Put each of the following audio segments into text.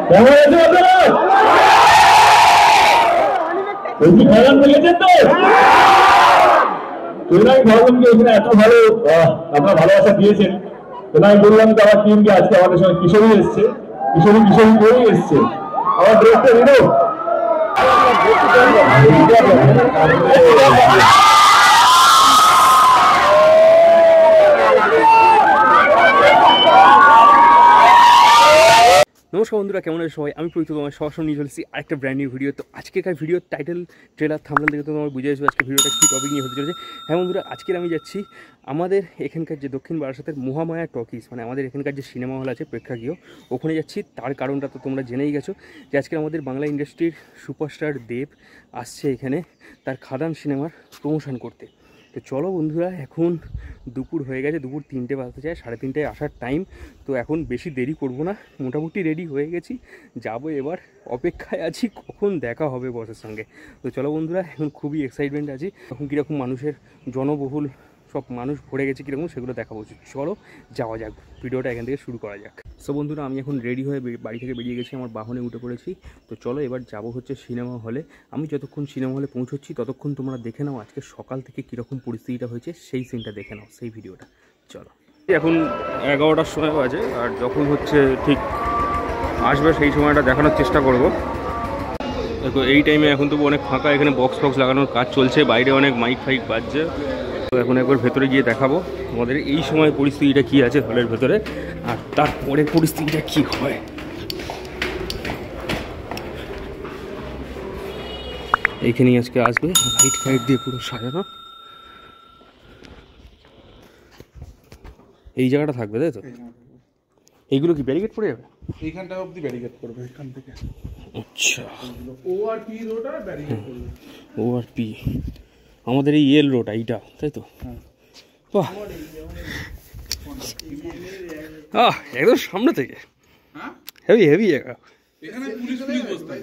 কেমন আছে আপনারা? বলছি খেলান পেয়েছেন তো? আমি ভাবলাম যে এখানে এত ভালো আপনারা ভালোবাসা দিয়েছেন, আমি বললাম যে আমার টিমকে আজকে আমাদের সঙ্গে কিশোরী এসছে, কিশোরী করেই এসছে আমার ড্রেসটা দিল। নমস্কার বন্ধুরা, কেমন আছে সবাই? আমি প্রীত, তোমার সবার সঙ্গে নিয়ে চলেছি আরেকটা ব্র্যান্ড নিউ ভিডিও। তো আজকেকার ভিডিওর টাইটেল, ট্রেলার, থাম্বনেল দেখে তো তোমার বুঝে আসবে আজকে ভিডিওটা কী টপিক নিয়ে হতে চলেছে। হ্যাঁ বন্ধুরা, আজকের আমি যাচ্ছি আমাদের এখানকার যে দক্ষিণ বারাসাতের মহামায়া টকিজ, মানে আমাদের এখানকার যে সিনেমা হল আছে প্রেক্ষাগৃহ, ওখানে যাচ্ছি। তার কারণটা তো তোমরা জেনেই গেছো যে আজকে আমাদের বাংলা ইন্ডাস্ট্রির সুপারস্টার দেব আসছে এখানে তার খাদান সিনেমার প্রমোশন করতে। তো চলো বন্ধুরা, এখন দুপুর হয়ে গেছে, দুপুর 3টে বাজতে চায়, 3:30টায় আসার টাইম। তো এখন বেশি দেরি করব না, মোটামুটি রেডি হয়ে গেছি, যাবো এবার। অপেক্ষায় আছি কখন দেখা হবে বসের সঙ্গে। তো চলো বন্ধুরা, এখন খুবই এক্সাইটমেন্ট আছি। এখন কীরকম মানুষের জনবহুল সব মানুষ ভরে গেছে কীরকম, সেগুলো দেখাবো। চলো যাওয়া যাক, ভিডিওটা এখান থেকে শুরু করা যাক। সো বন্ধুরা, আমি এখন রেডি হয়ে বাড়ি থেকে বেরিয়ে গেছি, আমার বাহনে উঠে পড়েছি। তো চলো এবার যাবো হচ্ছে সিনেমা হলে। আমি যতক্ষণ সিনেমা হলে পৌঁছচ্ছি ততক্ষণ তোমরা দেখে নাও আজকে সকাল থেকে কীরকম পরিস্থিতিটা হয়েছে, সেই সিনটা দেখে নাও, সেই ভিডিওটা। চলো, এখন 11টার সময় বাজে, আর যখন হচ্ছে ঠিক আসবে সেই সময়টা দেখানোর চেষ্টা করব। দেখো এই টাইমে এখন তবু অনেক ফাঁকা, এখানে বক্স লাগানোর কাজ চলছে, বাইরে অনেক মাইক ফাইক বাজছে। তো এখন একবার ভেতরে গিয়ে দেখাবো আমাদের এই সময় পরিস্থিতিটা কী আছে হলের ভেতরে, আর তারপরে পরিস্থিতিটা কী হয়। এইখানেই আজকে আসবে, লাইট ফাইট দিয়ে পুরো সাজানো। এই জায়গাটা থাকবে, তাই তো? এইগুলো কি ব্যারিকেড পড়ে যাবে? এইখানটা অবধি ব্যারিকেড করবে, এখান থেকে। আচ্ছা, ORP রোডটা ব্যারিকেড করবে। ORP আমাদের এই এল রোড এইটা, তাই তো? বাহ, একদম সামনে থেকে হেভি হেভি জায়গা। এখানে পুলিশ বসতে হয়।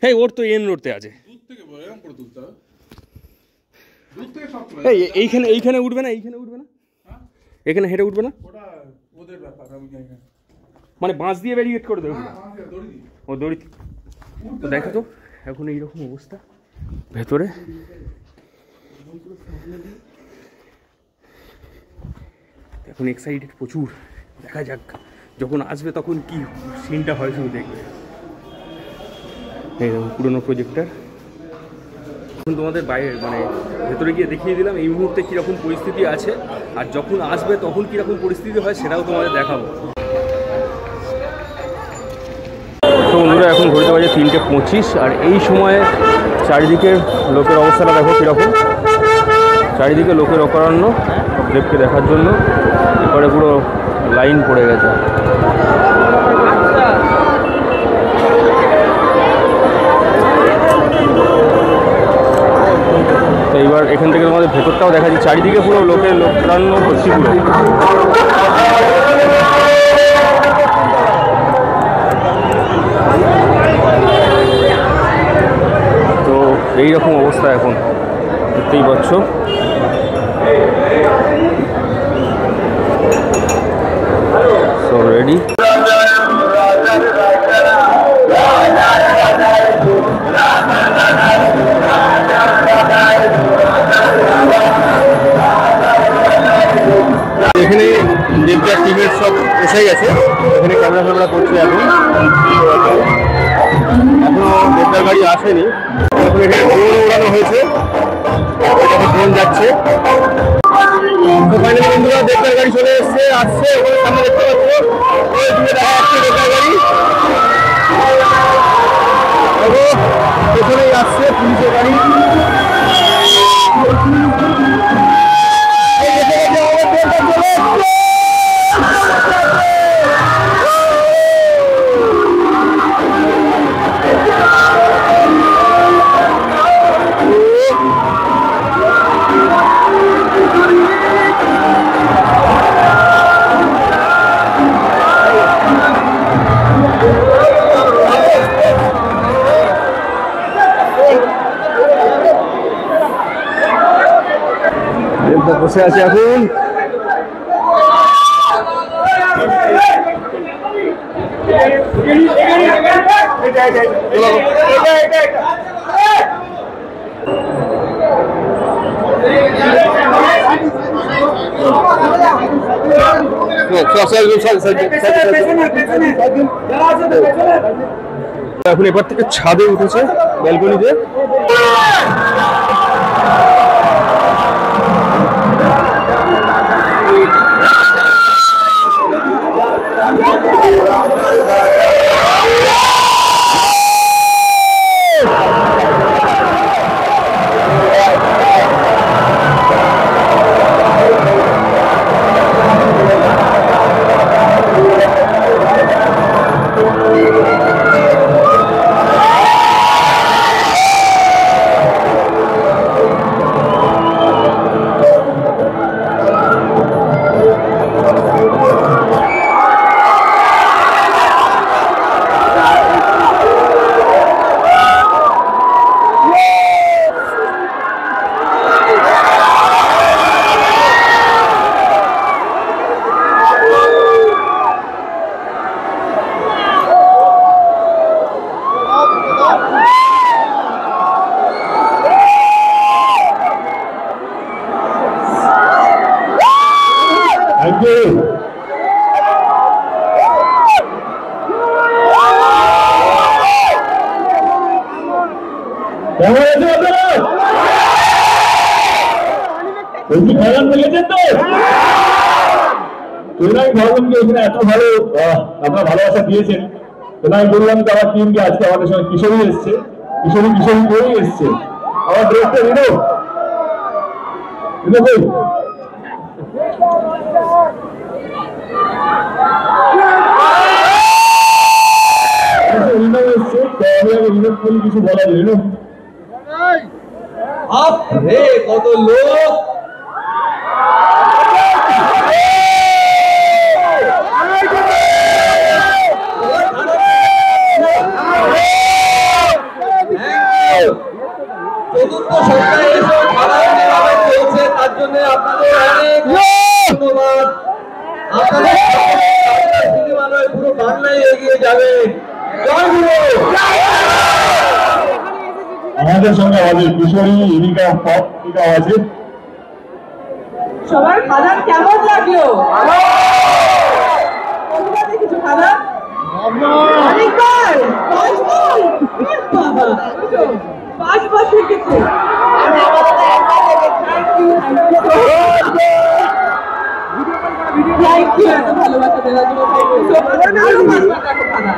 এই ওর তো এন রোডতে আছে। দূর থেকে এরকম করে তুলতে হবে, দূর থেকে সব করে। এইখানে উঠবে না, এইখানে উঠবে না, এখানে হেঁটে উঠবে না, ওটা ওদের ব্যাপার। আমি জানি না, মানে বাঁশ দিয়ে ব্যারিকেড করে দেবে। দড়ি দি ও দড়ি। তো দেখো তো এখন এইরকম অবস্থা ভেতরে। এখন এক্সাইটেড প্রচুর, দেখা যাক যখন আসবে তখন কি সিনটা হয়, শুধু দেখবে। এইরকম পুরোনো প্রজেক্টর। এখন তোমাদের বাইরে মানে ভেতরে গিয়ে দেখিয়ে দিলাম এই মুহূর্তে কীরকম পরিস্থিতি আছে, আর যখন আসবে তখন কীরকম পরিস্থিতি হয় সেটাও তোমাদের দেখাবো। তো বন্ধুরা, এখন ঘড়িতে বাজে 3:25, আর এই সময়ে চারিদিকের লোকের অবস্থাটা দেখো কীরকম। চারিদিকে লোকের অকারণ্য দেবকে দেখার জন্য, এরপরে পুরো লাইন পড়ে গেছে। তো এইবার এখান থেকে তোমাদের ভেতরটাও দেখাচ্ছি, চারিদিকে পুরো লোকের অকারণ্য ভর্তি পুরো। তো এইরকম অবস্থা এখন দেখতেই পাচ্ছ। So ready. এখানে দেবদার টিমের সব এসে গেছে, এখানে ক্যামেরা করছে। এখনো দেবদার গাড়ি আসেনি, এখন এখানে ড্রোন উড়ানো হয়েছে, ড্রোন যাচ্ছে। তো ফাইনালি বন্ধুরা, দেবদার গাড়ি চলে আসছে, ওখানে সামনে দেখতে পাচ্ছ, ওই দূরে দেখা যাচ্ছে দেবদার গাড়ি। পেছনেই আসছে পুলিশের গাড়ি। বসে আছে এখন। এখন এবার থেকে ছাদে উঠেছে ব্যালকনিতে। এত ভালো আপনারা ভালোবাসা দিয়েছেন, আমি বললাম যে আমার টিমকে আজকে আমাদের সঙ্গে কিশোরী এসছে, কিশোরী করেই এসছে। আমার ড্রেসটা নিল এসছে, কিছু বলা যায় কত লোক চতুর্থ সপ্তাহে এসে খেলাধুলা চলছে, তার জন্য আপনাদের অনেক ধন্যবাদ। আপনাদের সিনেমালয় পুরো বাংলায় এগিয়ে যাবে। জয় গুরু। আমাদের সঙ্গে আমাদের কিশোরী ইনিকা পপিকাও আছে। সবার খানা কেমন লাগলো? কতবার দেখেছো খানা? অনেকবার। 5 বার দেখেছো। থ্যাংক ইউ এত ভালোবাসা দেওয়ার জন্য। আরো 5 বার দেখো খানা।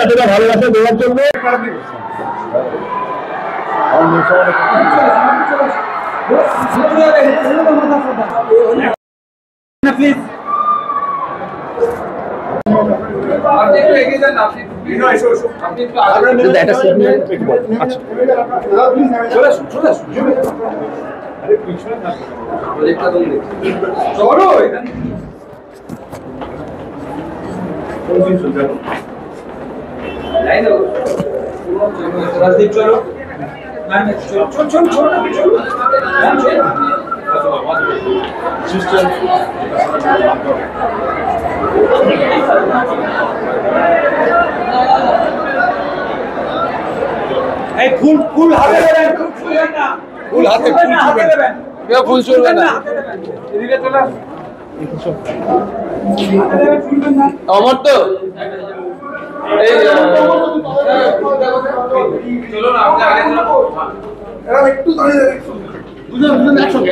এতটা ভালোবাসা দেওয়ার জন্য রাজদীপ চলো। ফুল হাতে দেবেন, ফুল হাতে দেবেন, কেউ ফুল চলবে না। এদিকে চলে আমার তো এই চলো না, আপনি আগে এরা একটু দাঁড়িয়ে দুজন একসঙ্গে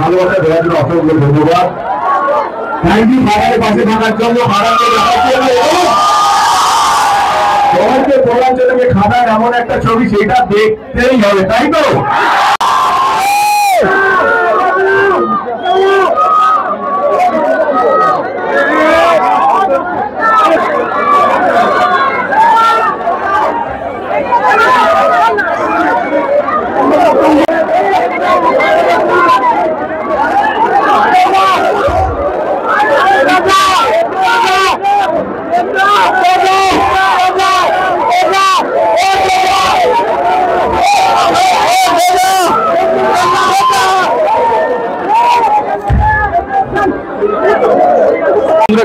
ভালোবাসা দেওয়ার জন্য অসংখ্য ধন্যবাদ। থ্যাংক ইউ ভাড়ার পাশে থাকার জন্য। সবাইকে পূর্বাঞ্চলকে খাদার এমন একটা ছবি, সেটা দেখতেই হবে, তাই তো?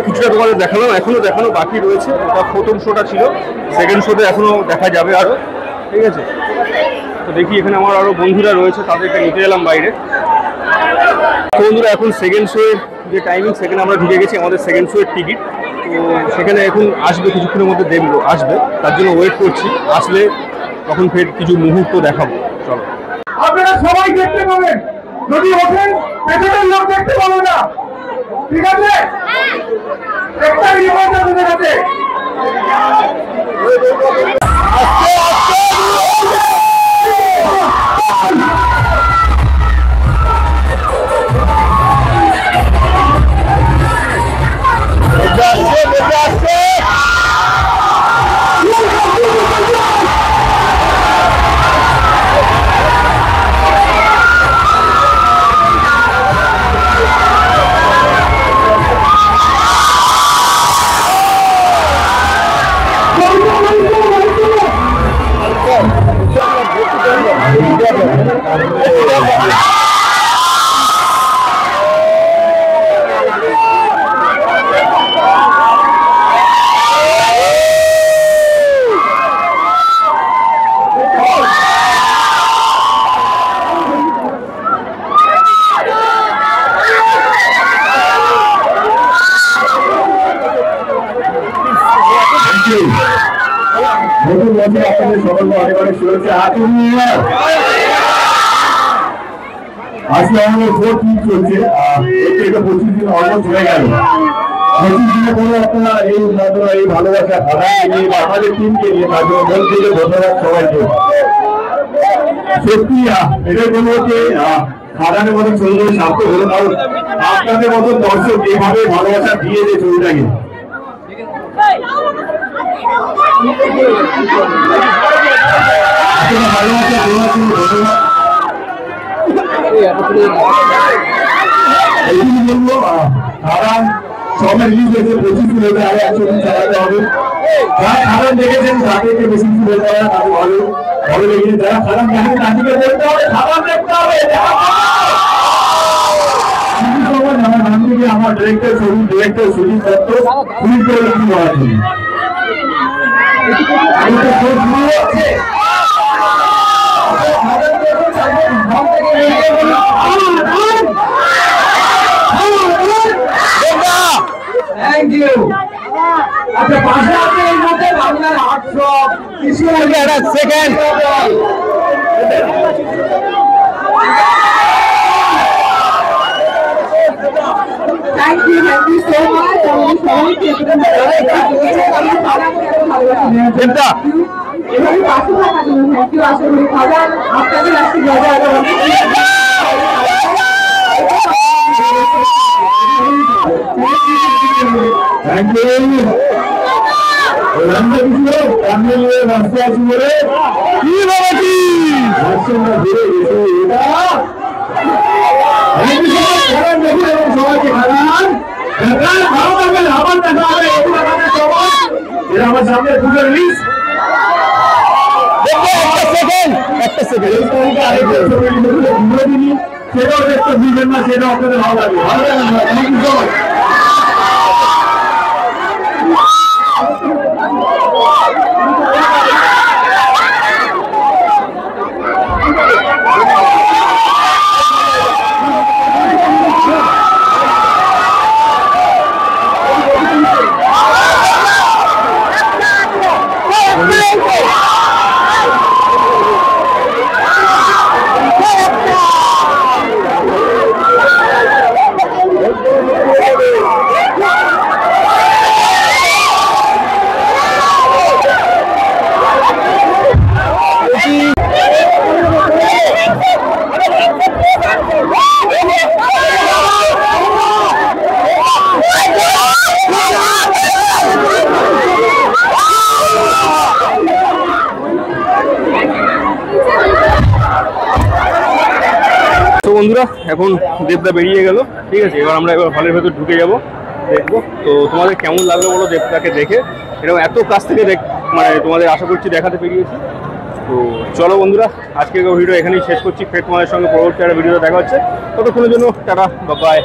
কিছুটা তোমাদের দেখালাম, এখনো দেখানো বাকি রয়েছে। এটা প্রথম শোটা ছিল, সেকেন্ড শোতে এখনো দেখা যাবে আরো, ঠিক আছে? তো দেখি এখানে আমার আরো বন্ধুরা রয়েছে, তাদেরকে নিতে এলাম বাইরে। বন্ধুরা এখন সেকেন্ড শো এর যে টাইমিং, সেখানে আমরা ঢুকে গেছি। আমাদের সেকেন্ড শো এর টিকিট তো সেখানে এখন আসবে, কিছুক্ষণের মধ্যে দেখবো আসবে, তার জন্য ওয়েট করছি। আসলে তখন ফের কিছু মুহূর্ত দেখাবো। চলো, আপনারা সবাই দেখতে পাবেন, যদি ওঠেন পেছনের লোক দেখতে পাবো না, ঠিক আছে? একটা রিপোর্ট আপনাদের কাছে। নতুন বছর আপনাদের সকলকে অনেক অনেক শুভেচ্ছা। আজকে আমাদের 4 চলছে, এটা 25 দিন অলমোস্ট হয়ে গেল। 25 দিনে পরে আপনারা এই ভালোবাসা খাদানকে নিয়ে বা আমাদের টিমকে নিয়ে, তার জন্য মন থেকে ধন্যবাদ সবাইকে। সত্যি এটাই বলবো যে খাদানের মতন ছবি সার্থক হলো, কারণ আপনাদের মতন দর্শক এইভাবে ভালোবাসা দিয়ে যে ছবিটাকে। সবাই রিলিজ হয়েছে 25 দিন হতে, আরো 100 দিন চালাতে হবে। যারা খাদান দেখেছেন তাদেরকে বেশি কিছু বলতে হবে না, তাদের ভালো লেগেছে। যারা খাদান দেখেন তাদেরকে বলতে হবে খাদান দেখতে হবে। আমার নাম থেকে আমার ডিরেক্টর সুজিত দত্ত পুলিশ প্রশাসন করার জন্য। Thank you. আচ্ছা, পাশে আছে এর মধ্যে বাংলার 800 কিছু second. Thank you so much. এভাবে পাশে থাকার জন্য থ্যাংক ইউ। আশা করি খাবার আপনাদের আজকে মজা হবে অনেক। Thank you. রান্না কিছু রান্না নিয়ে রাস্তা আছি বলে কি বাবা কি রাস্তা ঘুরে গেছে এটা সবাইকে খারাপ ভালো থাকবেন। আবার দেখা হবে আমার সামনে পুজো রিলিজ একটা সেকেন্ড সেটাও দেখতে বুঝবেন না, সেটাও আপনাদের ভালো লাগবে। ভালো লাগবে। Thank you so much. তো বন্ধুরা, এখন দেবদা বেরিয়ে গেল, ঠিক আছে। এবার আমরা এবার হলের ভেতর ঢুকে যাব, দেখবো। তো তোমাদের কেমন লাগলো বলো দেবদাকে দেখে? এরকম এত কাছ থেকে মানে তোমাদের আশা করছি দেখাতে পেরিয়েছি। তো চলো বন্ধুরা, আজকে ভিডিও এখানেই শেষ করছি। ফের তোমাদের সঙ্গে পরবর্তী একটা ভিডিও দেখা হচ্ছে। ততক্ষণের জন্য tata, bye,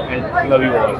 love you all.